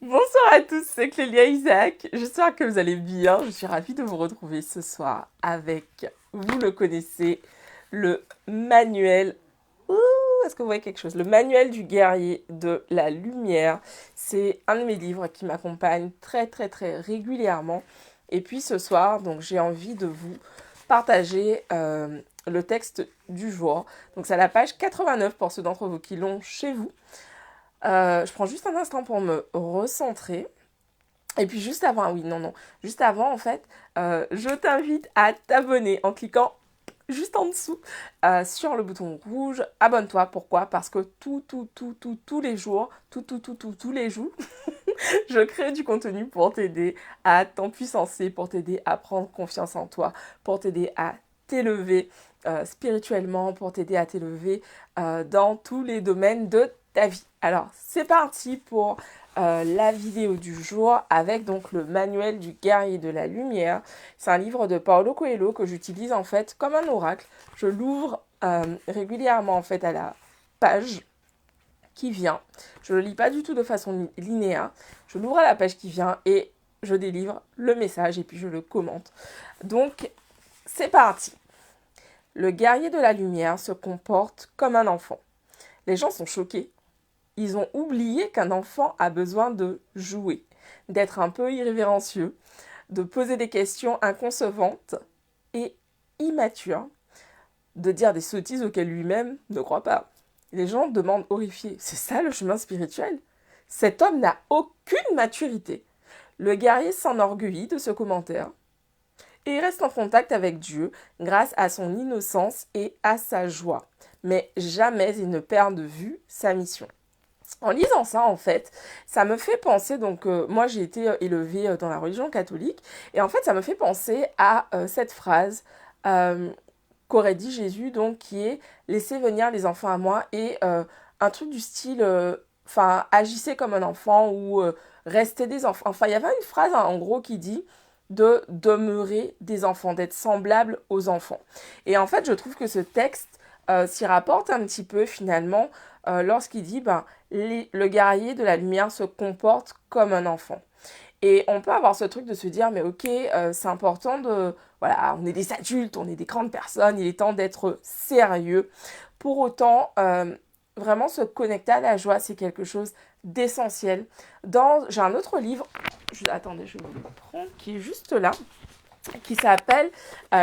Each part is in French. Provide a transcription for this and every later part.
Bonsoir à tous, c'est Clélia Isaac. J'espère que vous allez bien. Je suis ravie de vous retrouver ce soir avec, vous le connaissez, le manuel. Ouh, est-ce que vous voyez quelque chose? Le manuel du guerrier de la lumière. C'est un de mes livres qui m'accompagne très très très régulièrement. Et puis ce soir, donc j'ai envie de vous partager le texte du jour. Donc c'est à la page 89 pour ceux d'entre vous qui l'ont chez vous. Je prends juste un instant pour me recentrer. Et puis juste avant, ah oui, non, non, juste avant, en fait, je t'invite à t'abonner en cliquant juste en dessous sur le bouton rouge. Abonne-toi, pourquoi? Parce que tous les jours, tous les jours, je crée du contenu pour t'aider à t'empuissancer, pour t'aider à prendre confiance en toi, pour t'aider à t'élever spirituellement, pour t'aider à t'élever dans tous les domaines de ta vie. Alors, c'est parti pour la vidéo du jour avec donc le manuel du guerrier de la lumière. C'est un livre de Paulo Coelho que j'utilise en fait comme un oracle. Je l'ouvre régulièrement en fait à la page qui vient. Je ne le lis pas du tout de façon linéaire. Je l'ouvre à la page qui vient et je délivre le message et puis je le commente. Donc, c'est parti. Le guerrier de la lumière se comporte comme un enfant. Les gens sont choqués. Ils ont oublié qu'un enfant a besoin de jouer, d'être un peu irrévérencieux, de poser des questions inconcevantes et immatures, de dire des sottises auxquelles lui-même ne croit pas. Les gens demandent horrifiés, c'est ça le chemin spirituel? Cet homme n'a aucune maturité. Le guerrier s'enorgueillit de ce commentaire et il reste en contact avec Dieu grâce à son innocence et à sa joie. Mais jamais il ne perd de vue sa mission. En lisant ça, en fait, ça me fait penser, donc moi j'ai été élevée dans la religion catholique, et en fait ça me fait penser à cette phrase qu'aurait dit Jésus, donc qui est laissez venir les enfants à moi, et un truc du style, enfin agissez comme un enfant, ou restez des enfants. Enfin, il y avait une phrase en gros qui dit de demeurer des enfants, d'être semblable aux enfants. Et en fait, je trouve que ce texte s'y rapporte un petit peu finalement lorsqu'il dit ben, le guerrier de la lumière se comporte comme un enfant. Et on peut avoir ce truc de se dire, mais ok, c'est important de... Voilà, on est des adultes, on est des grandes personnes, il est temps d'être sérieux. Pour autant, vraiment se connecter à la joie, c'est quelque chose d'essentiel. J'ai un autre livre, attendez, je vais vous le prendre, qui est juste là, qui s'appelle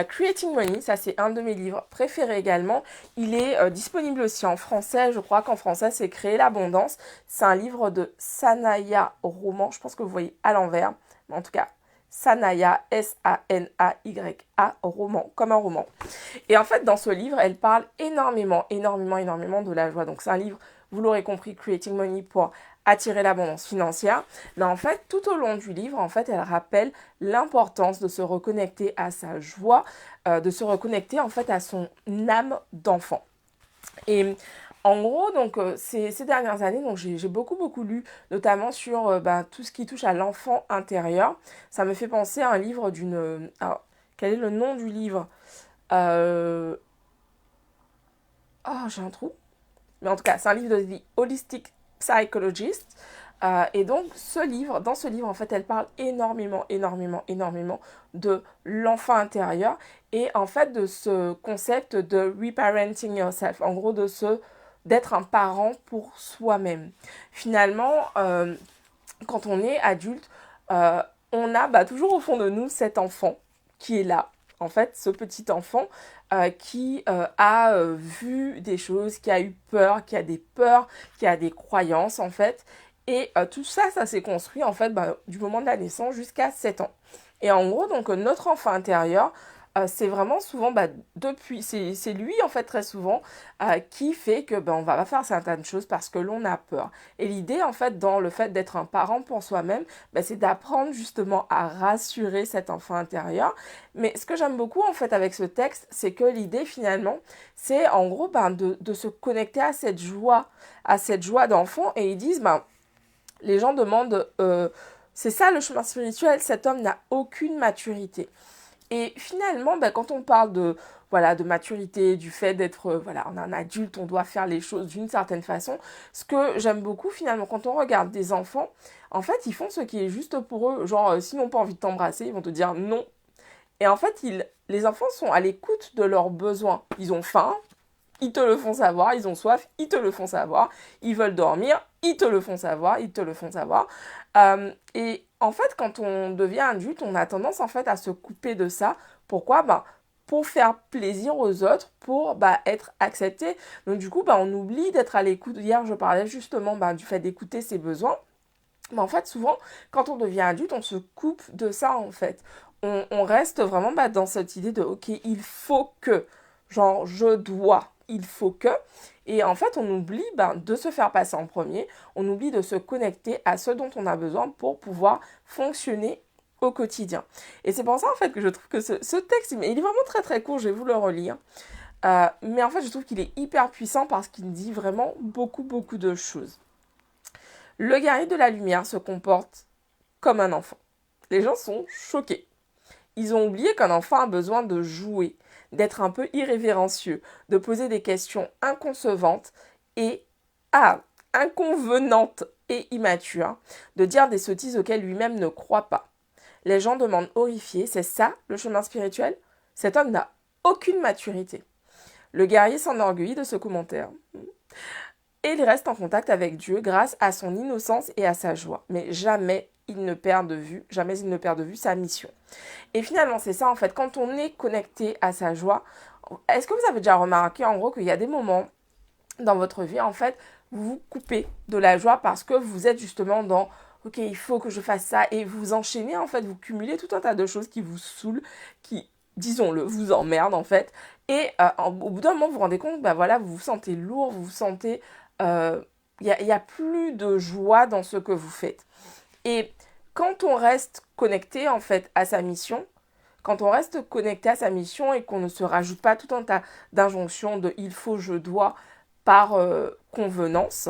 Creating Money. Ça, c'est un de mes livres préférés également. Il est disponible aussi en français. Je crois qu'en français, c'est Créer l'abondance. C'est un livre de Sanaya Roman. Je pense que vous voyez à l'envers. Mais en tout cas, Sanaya, Sanaya, roman, comme un roman. Et en fait, dans ce livre, elle parle énormément de la joie. Donc, c'est un livre, vous l'aurez compris, Creating Money pour attirer l'abondance financière. Mais en fait, tout au long du livre, en fait, elle rappelle l'importance de se reconnecter à sa joie, de se reconnecter en fait à son âme d'enfant. Et en gros, donc, ces dernières années, donc, j'ai beaucoup lu, notamment sur tout ce qui touche à l'enfant intérieur. Ça me fait penser à un livre d'une... alors, quel est le nom du livre? Oh, j'ai un trou. Mais en tout cas, c'est un livre de The Holistic Psychologist. Et donc, dans ce livre, en fait, elle parle énormément de l'enfant intérieur et en fait de ce concept de reparenting yourself. En gros, d'être un parent pour soi-même. Finalement, quand on est adulte, on a toujours au fond de nous cet enfant qui est là. En fait, ce petit enfant qui a vu des choses, qui a eu peur, qui a des peurs, qui a des croyances en fait. Et tout ça, ça s'est construit en fait du moment de la naissance jusqu'à 7 ans. Et en gros, donc notre enfant intérieur, c'est vraiment souvent depuis, c'est lui en fait très souvent qui fait que on va pas faire certaines choses parce que l'on a peur. Et l'idée en fait dans le fait d'être un parent pour soi-même, c'est d'apprendre justement à rassurer cet enfant intérieur. Mais ce que j'aime beaucoup en fait avec ce texte, c'est que l'idée finalement, c'est en gros de se connecter à cette joie d'enfant. Et ils disent les gens demandent c'est ça le chemin spirituel, cet homme n'a aucune maturité. Et finalement, quand on parle voilà, de maturité, du fait d'être, voilà, on est un adulte, on doit faire les choses d'une certaine façon. Ce que j'aime beaucoup finalement, quand on regarde des enfants, en fait, ils font ce qui est juste pour eux. Genre, s'ils n'ont pas envie de t'embrasser, ils vont te dire non. Et en fait, les enfants sont à l'écoute de leurs besoins. Ils ont faim, ils te le font savoir, ils ont soif, ils te le font savoir, ils veulent dormir, ils te le font savoir, ils te le font savoir. Et en fait, quand on devient adulte, on a tendance en fait à se couper de ça. Pourquoi? Pour faire plaisir aux autres, pour être accepté. Donc du coup, on oublie d'être à l'écoute. Hier, je parlais justement du fait d'écouter ses besoins. Mais en fait, souvent, quand on devient adulte, on se coupe de ça en fait. On reste vraiment dans cette idée de ok, il faut que, genre je dois, il faut que. Et en fait, on oublie de se faire passer en premier, on oublie de se connecter à ce dont on a besoin pour pouvoir fonctionner au quotidien. Et c'est pour ça en fait que je trouve que ce texte, il est vraiment très très court, je vais vous le relire. Mais en fait, je trouve qu'il est hyper puissant parce qu'il dit vraiment beaucoup beaucoup de choses. Le guerrier de la lumière se comporte comme un enfant. Les gens sont choqués. Ils ont oublié qu'un enfant a besoin de jouer, d'être un peu irrévérencieux, de poser des questions inconcevantes et inconvenantes et immatures, de dire des sottises auxquelles lui-même ne croit pas. Les gens demandent horrifiés, c'est ça le chemin spirituel? Cet homme n'a aucune maturité. Le guerrier s'enorgueillit de ce commentaire. Et il reste en contact avec Dieu grâce à son innocence et à sa joie. Mais jamais il ne perd de vue sa mission. Et finalement, c'est ça en fait, quand on est connecté à sa joie, est-ce que vous avez déjà remarqué en gros qu'il y a des moments dans votre vie, en fait, vous vous coupez de la joie parce que vous êtes justement dans ok, il faut que je fasse ça et vous enchaînez en fait, vous cumulez tout un tas de choses qui vous saoulent, qui, disons-le, vous emmerdent en fait. Et au bout d'un moment, vous vous rendez compte, voilà, vous vous sentez lourd, vous vous sentez... Il y a plus de joie dans ce que vous faites. Et quand on reste connecté en fait à sa mission, quand on reste connecté à sa mission et qu'on ne se rajoute pas tout un tas d'injonctions de il faut, je dois par convenance,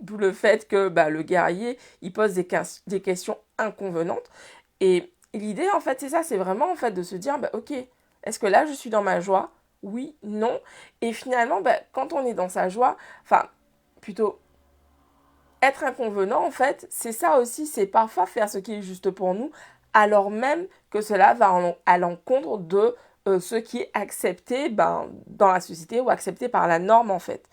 d'où le fait que le guerrier il pose des questions inconvenantes. Et l'idée en fait c'est ça, c'est vraiment en fait de se dire ok, est-ce que là je suis dans ma joie? Oui, non. Et finalement quand on est dans sa joie, enfin plutôt être inconvenant, en fait, c'est ça aussi, c'est parfois faire ce qui est juste pour nous, alors même que cela va à l'encontre de ce qui est accepté dans la société ou accepté par la norme, en fait.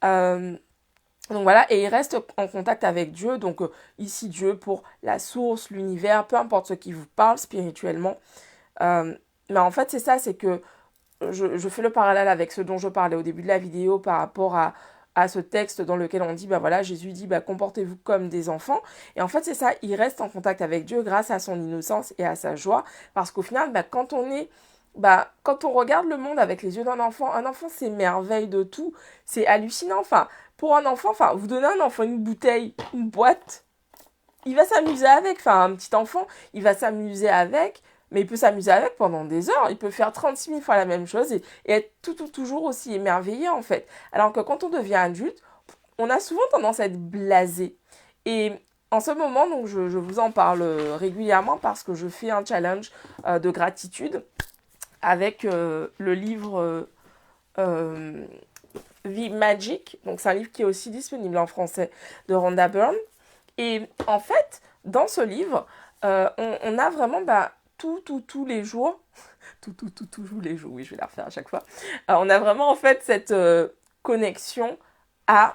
Donc voilà, et il reste en contact avec Dieu, donc ici Dieu pour la source, l'univers, peu importe ce qui vous parle spirituellement. Mais en fait, c'est ça, c'est que je fais le parallèle avec ce dont je parlais au début de la vidéo par rapport à ce texte dans lequel on dit, voilà, Jésus dit, comportez-vous comme des enfants. Et en fait, c'est ça, il reste en contact avec Dieu grâce à son innocence et à sa joie. Parce qu'au final, quand on regarde le monde avec les yeux d'un enfant, un enfant s'émerveille de tout. C'est hallucinant. Enfin, pour un enfant, vous donnez à un enfant une bouteille, une boîte, il va s'amuser avec. Enfin, un petit enfant, il va s'amuser avec. Mais il peut s'amuser avec pendant des heures, il peut faire 36 000 fois la même chose et être toujours aussi émerveillé en fait. Alors que quand on devient adulte, on a souvent tendance à être blasé. Et en ce moment, donc je vous en parle régulièrement parce que je fais un challenge de gratitude avec le livre The Magic. Donc c'est un livre qui est aussi disponible en français de Rhonda Byrne. Et en fait, dans ce livre, on a vraiment... tous les jours, tous les jours, oui, je vais la refaire à chaque fois. On a vraiment en fait cette connexion à...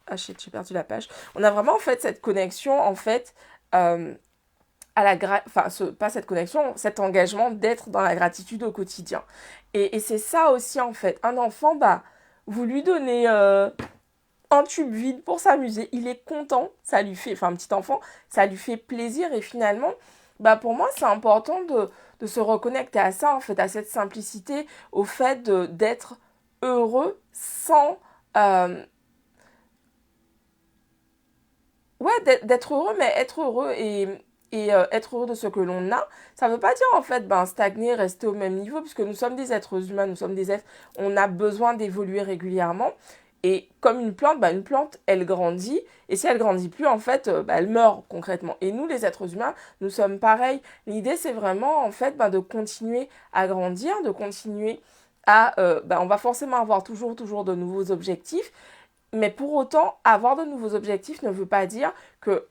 Ah shit, j'ai perdu la page. On a vraiment en fait cette connexion en fait à la pas cette connexion, cet engagement d'être dans la gratitude au quotidien. Et c'est ça aussi en fait. Un enfant, vous lui donnez un tube vide pour s'amuser, il est content, ça lui fait, un petit enfant, ça lui fait plaisir et finalement... pour moi, c'est important de se reconnecter à ça, en fait, à cette simplicité, au fait d'être heureux sans... d'être heureux, mais être heureux et être heureux de ce que l'on a, ça ne veut pas dire, en fait, stagner, rester au même niveau, puisque nous sommes des êtres humains, nous sommes des êtres, on a besoin d'évoluer régulièrement. Et comme une plante, elle grandit. Et si elle grandit plus, en fait, elle meurt concrètement. Et nous, les êtres humains, nous sommes pareils. L'idée, c'est vraiment, en fait, de continuer à grandir, de continuer à... on va forcément avoir toujours de nouveaux objectifs. Mais pour autant, avoir de nouveaux objectifs ne veut pas dire que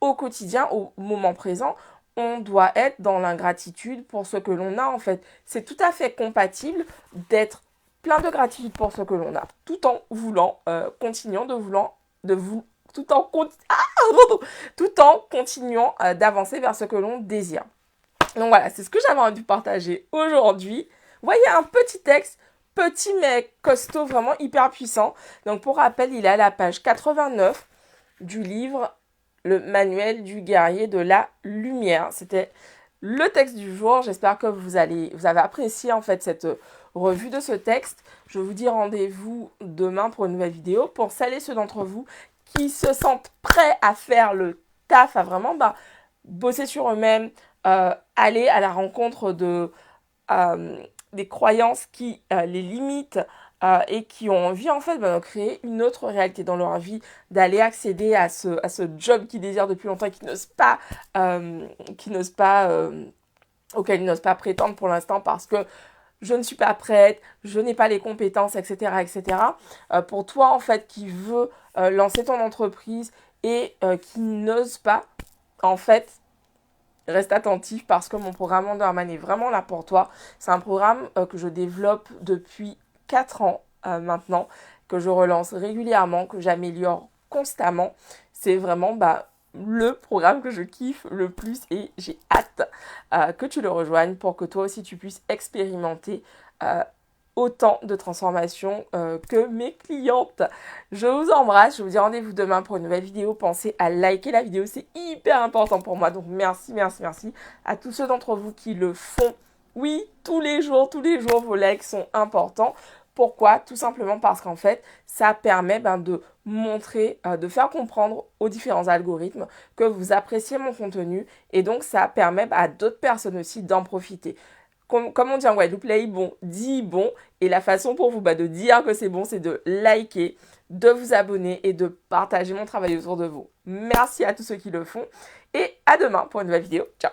au quotidien, au moment présent, on doit être dans l'ingratitude pour ce que l'on a, en fait. C'est tout à fait compatible d'être plein de gratitude pour ce que l'on a, tout en voulant, continuant de voulant, de vous, tout en, tout en continuant d'avancer vers ce que l'on désire. Donc voilà, c'est ce que j'avais envie de partager aujourd'hui. Vous voyez, un petit texte, petit mais costaud, vraiment hyper puissant. Donc pour rappel, il est à la page 89 du livre Le manuel du guerrier de la lumière. C'était le texte du jour. J'espère que vous avez apprécié en fait cette revue de ce texte. Je vous dis rendez-vous demain pour une nouvelle vidéo. Pour celles et ceux d'entre vous qui se sentent prêts à faire le taf, à vraiment bosser sur eux-mêmes, aller à la rencontre des croyances qui les limitent et qui ont envie en fait de créer une autre réalité dans leur vie, d'aller accéder à ce job qu'ils désirent depuis longtemps et auquel ils n'osent pas prétendre pour l'instant parce que je ne suis pas prête, je n'ai pas les compétences, etc. etc. Pour toi en fait qui veut lancer ton entreprise et qui n'ose pas, en fait, reste attentif parce que mon programme Wonderman est vraiment là pour toi. C'est un programme que je développe depuis 4 ans maintenant, que je relance régulièrement, que j'améliore constamment. C'est vraiment le programme que je kiffe le plus et j'ai hâte que tu le rejoignes pour que toi aussi tu puisses expérimenter autant de transformations que mes clientes. Je vous embrasse, je vous dis rendez-vous demain pour une nouvelle vidéo. Pensez à liker la vidéo, c'est hyper important pour moi. Donc merci à tous ceux d'entre vous qui le font. Oui, tous les jours, vos likes sont importants. Pourquoi? Tout simplement parce qu'en fait, ça permet de montrer, de faire comprendre aux différents algorithmes que vous appréciez mon contenu et donc ça permet à d'autres personnes aussi d'en profiter. Comme on dit en Guadeloupe, bon, dit bon. Et la façon pour vous de dire que c'est bon, c'est de liker, de vous abonner et de partager mon travail autour de vous. Merci à tous ceux qui le font. Et à demain pour une nouvelle vidéo. Ciao!